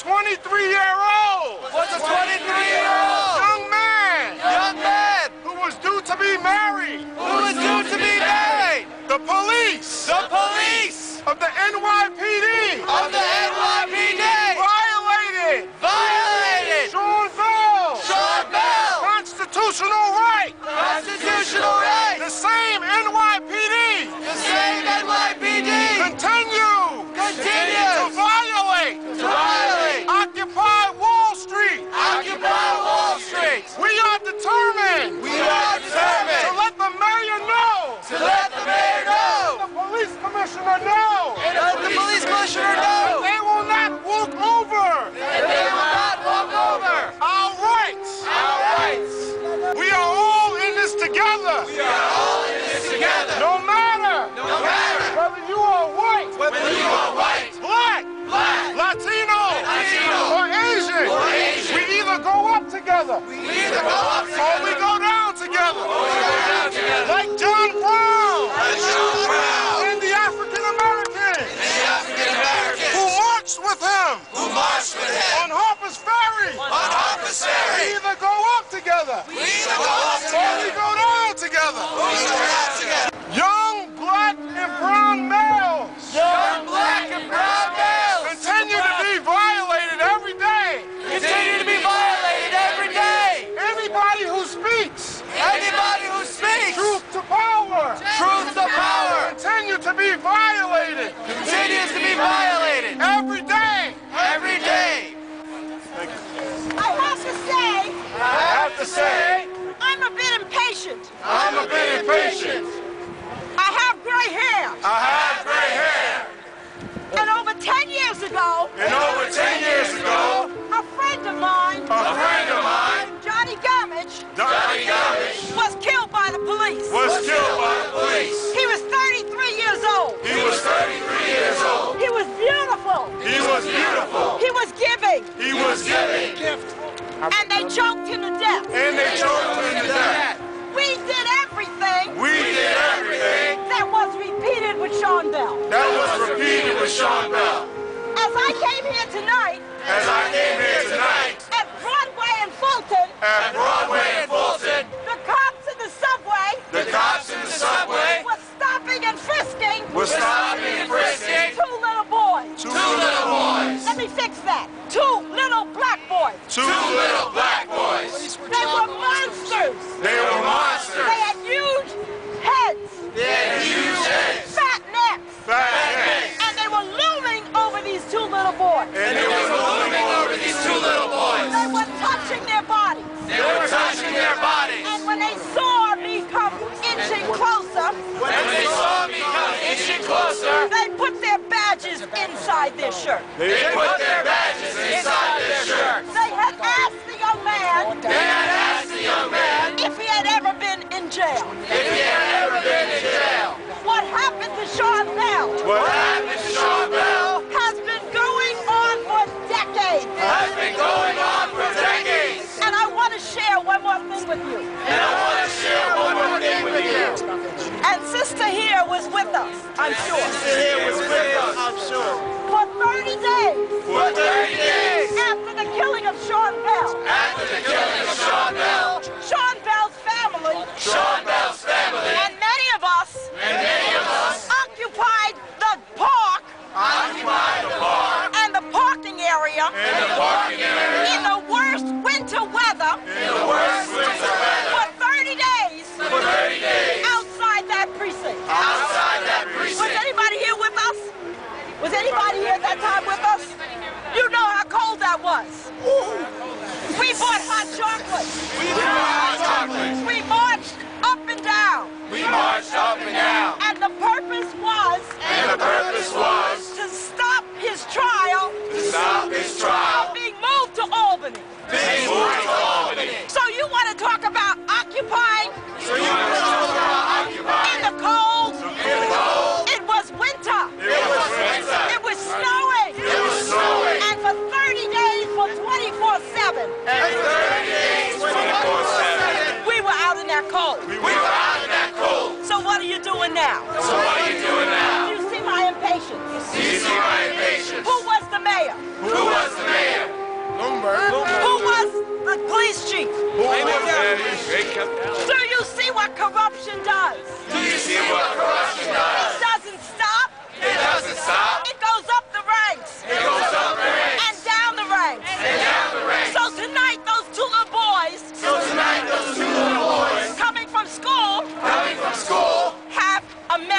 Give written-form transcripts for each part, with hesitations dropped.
23-year-old. Was a 23-year-old. Young man. Who was due to be married. The police. Of the NYPD. Violated. Sean Bell. Constitutional right. The same NYPD. Continue. To violate. Occupy Wall Street. We are determined. To let the mayor know. The police commissioner know. And they will not walk over. Our rights. We are all in this together. No matter. Whether you are white. Black. Latino. Or Asian. We either go up together. Or we go down together. Like John Brown. And the African Americans. Who marched with him. On Harper's Ferry. We either go up together. Or we go down together. Young black and brown males. Continue to be violated every day. Anybody who speaks. Truth to power. Continue to be violated. Every day. I have to say, I'm a bit impatient. I have gray hair. And over 10 years ago, a friend of mine, Johnny Gamage, was killed by the police. He was 33 years old. He was 33 years old. He was beautiful. He was beautiful. He was giving. He was giving. And they choked him to death. And they choked him to death. We did everything. We did everything that was repeated with Sean Bell. that was repeated with Sean Bell. As I came here tonight, As I came here tonight at Broadway and Fulton, at Broadway and Fulton, the cops in the subway the cops in the subway were stopping and frisking were stopping and frisking two little boys. two little boys. Let me fix that. Two little black boys. Two little black boys. They were monsters. They were monsters. They had huge heads, They had huge heads, fat necks, fat necks, and they were looming over these two little boys. and they were moving over these two little boys. They were touching their bodies. They were touching their bodies. And when they saw me come inching closer, When they saw me come inching closer, they put their badges inside their shirt. they put their badges inside their shirts. They had asked the young man They had asked the young man if he had ever been in jail. if he had ever been in jail. What happened to Sean Bell What happened to Sean Bell has been going on for decades. has been going on for decades. And I want to share one more thing with you. And I want to share one more thing with you. And Sister here was with us, I'm sure. Here was with us, I'm sure. For 30 days For 30 days after the killing of Sean Bell, after the killing of Sean Bell, Sean Bell's family Sean Bell's family and many of us occupied the park occupied the park and the parking area and the parking area in the worst winter weather in the worst winter weather for 30 days for 30 days outside that precinct. outside that Was precinct. anybody here with us? Was anybody here at that time with us? You know how cold that was. We bought hot chocolate. We bought hot chocolate. We marched up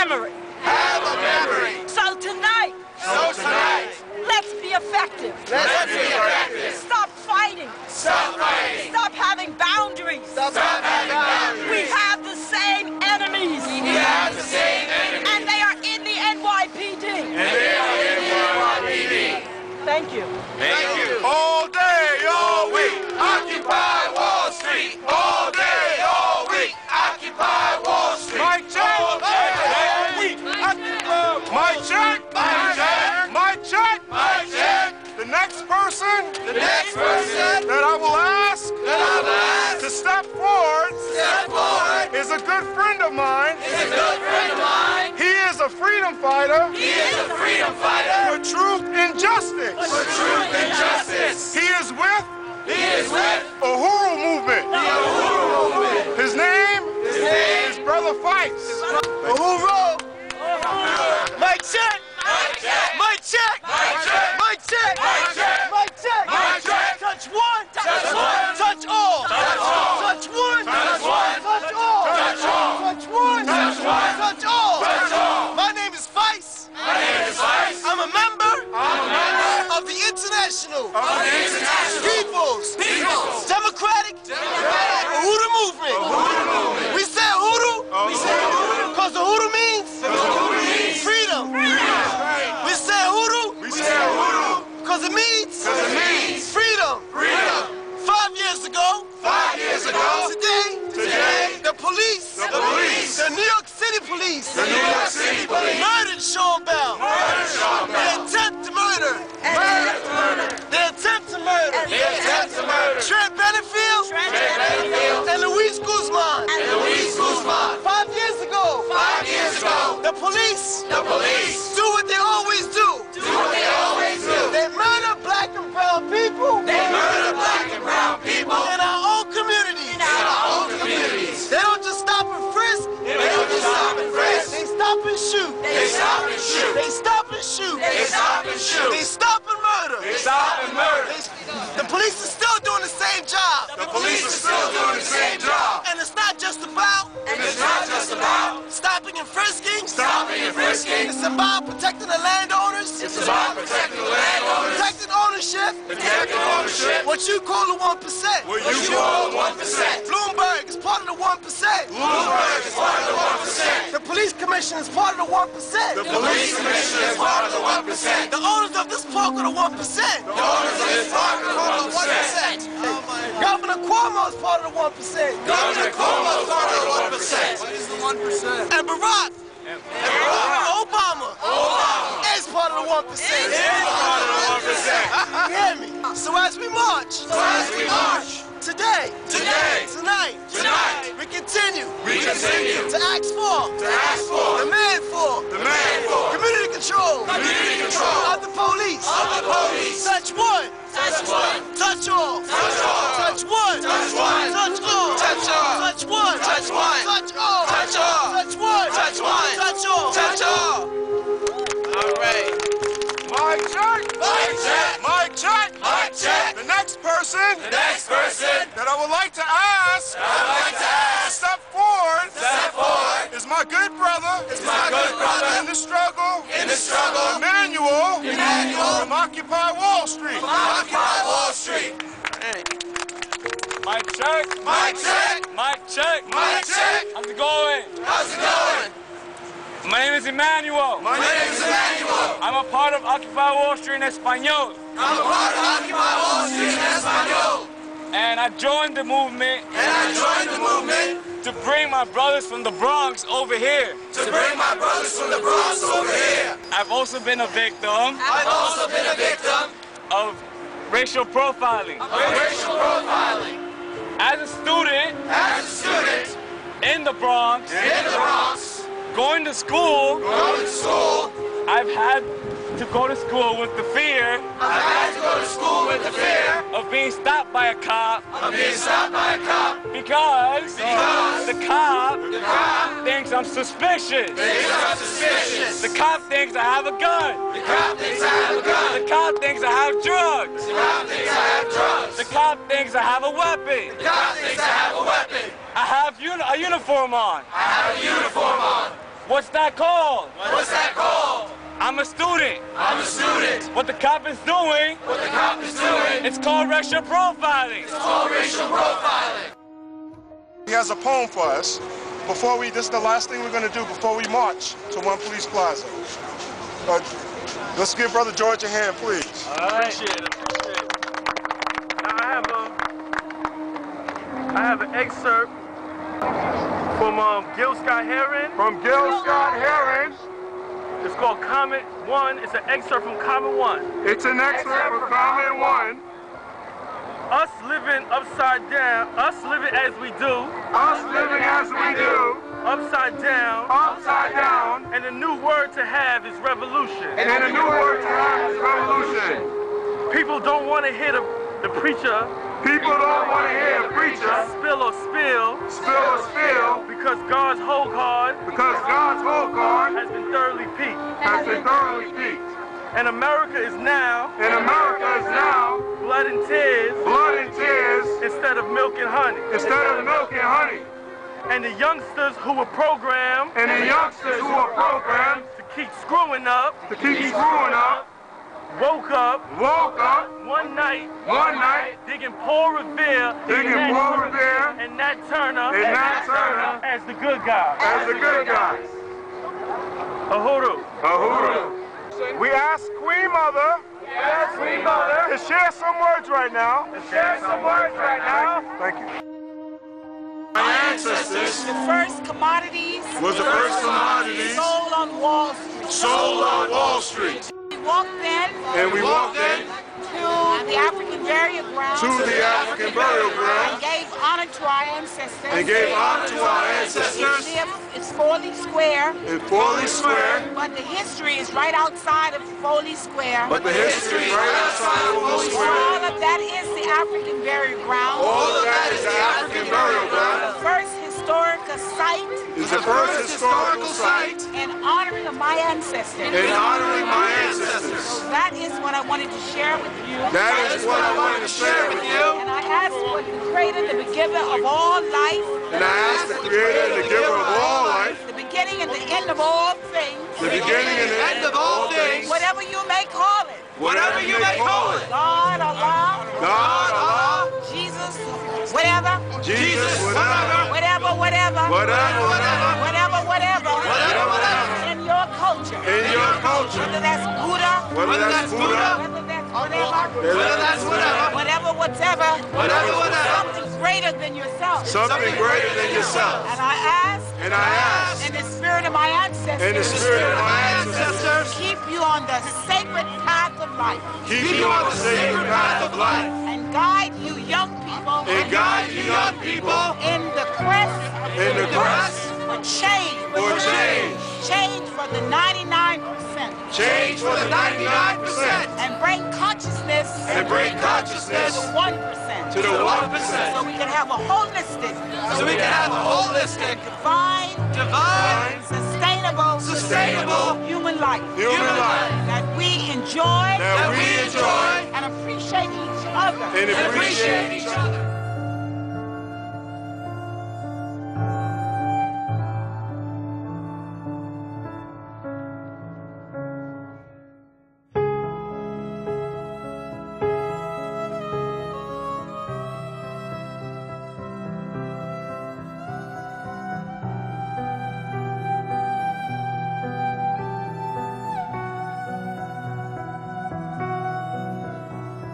memory. Have a memory. So tonight, let's be effective. Let's be effective. Stop fighting. Stop fighting. Stop having boundaries. Stop having boundaries. We have the same enemies. We have the same enemies. And they are in the NYPD. And they are in the NYPD. Thank you. Thank you. All day, all week, occupy Wall Street. All day, all week, occupy Wall Street. Mic check. All day, all week, occupy. Mic check. Mic check. Mic check. Mic check. The next person that I will ask to step forward is a good friend of mine. He is a freedom fighter. For truth and justice. He is with Uhuru movement. His name is Brother Fikes. Uhuru. Mic check. Mic check. Mic check. Mic check. Touch one. Touch all. Touch one. Touch all. Touch one. Touch all. My name is Fikes. I'm a member of the International People's Democratic Uhuru movement. We say Uhuru because Uhuru means freedom. We say Uhuru because it means freedom. 5 years ago, today, the police, the New York City police, murdered Sean Bell. They attempt to murder. Trent Benefield and Luis Guzman. 5 years ago, the police do what they always do. They murder black and brown people. In our own communities. They don't just stop and frisk. They stop and shoot. They stop and shoot. They stop and murder. The police are still doing the same job. And it's not just about stopping and frisking. It's about protecting the landowners. Protecting ownership. What you call the 1%. Bloomberg is part of the 1%. The police commission is part of the 1%. The owners of this park are the 1%. Governor Cuomo is part of the 1%. What is the 1%? And Barack Obama is part of the 1%. You hear me? So as we march, today, tonight, we continue to ask for, demand for, community control of the police. Touch one, touch all, touch one, touch all, touch one, touch all, touch all. All right. Mic check. The next person that I would like to ask to step forward is my good brother in the struggle, Emmanuel from Occupy Wall Street. Hey. Mic check. How's it going? My name is Emmanuel. I'm a part of Occupy Wall Street in Espanol. And I joined the movement. To bring my brothers from the Bronx over here. I've also been a victim. Of racial profiling. As a student. In the Bronx. Going to school. I've had to go to school with the fear. Of being stopped by a cop. Because the cop thinks I'm suspicious. The cop thinks I have a gun. The cop thinks I have drugs. The cop thinks I have a weapon. I have a uniform on. What's that called? What's that called? I'm a student. I'm a student. What the cop is doing? What the cop is doing? It's called racial profiling. It's called racial profiling. He has a poem for us. This is the last thing we're going to do before we march to One Police Plaza. Let's give Brother George a hand, please. All right. Appreciate it. Now I have an excerpt from Gil Scott Heron. From Gil Scott Heron. It's called Comment 1. It's an excerpt from Comment 1. It's an excerpt from Comment 1. Us living upside down, us living as we do. Us living as we do. Upside down. Upside down. And the new word to have is revolution. And the new word to have is revolution. People don't want to hear the preacher. People don't want to hear the preacher. Spill or spill. Spill or spill. Because God's whole card. Because God's whole card has been thoroughly peaked. Has been thoroughly peaked. And America is now. And America is now. Blood and tears. Blood and tears. Instead of milk and honey. Instead of milk and honey. And the youngsters who were programmed. And the youngsters who were programmed. To keep screwing up. To keep screwing up. Woke up. One night. Digging Paul Revere. And Nat Turner. As the good guys. As the good guys. A hoodoo. A hoodoo. We ask Queen Mother. To share some words right now. Thank you. My ancestors. The first commodities. Was the first commodities. Sold on Wall Street. Sold on Wall Street. We walked in. And we walked in. To the African burial ground. To the African burial ground. And gave honor to our ancestors. It's Foley Square. But the history is right outside of Foley Square. All of that is the African burial ground. The first historical site. Is the first historical site. In honoring of my ancestors. In honoring my ancestors. So that is what I wanted to share with you. And I ask for the creator, the beginner of all life. And I ask the creator, the giver of all life. The beginning and the end of all things. The beginning and the end of all things. Whatever you may call it. Whatever you may call it. God, Allah. God, Allah. Jesus, whatever. Jesus, whatever. Whatever. In your culture. Whether that's Buddha. Whether that's whatever. Something greater than yourself. And I ask. In the spirit of my ancestors. Keep you on the sacred path of life. And guide you young people. In the quest. For change. Change for the 99%. And bring consciousness. To the 1%. So we can have a holistic. Divine. Sustainable. Human life. That we enjoy. And appreciate each other.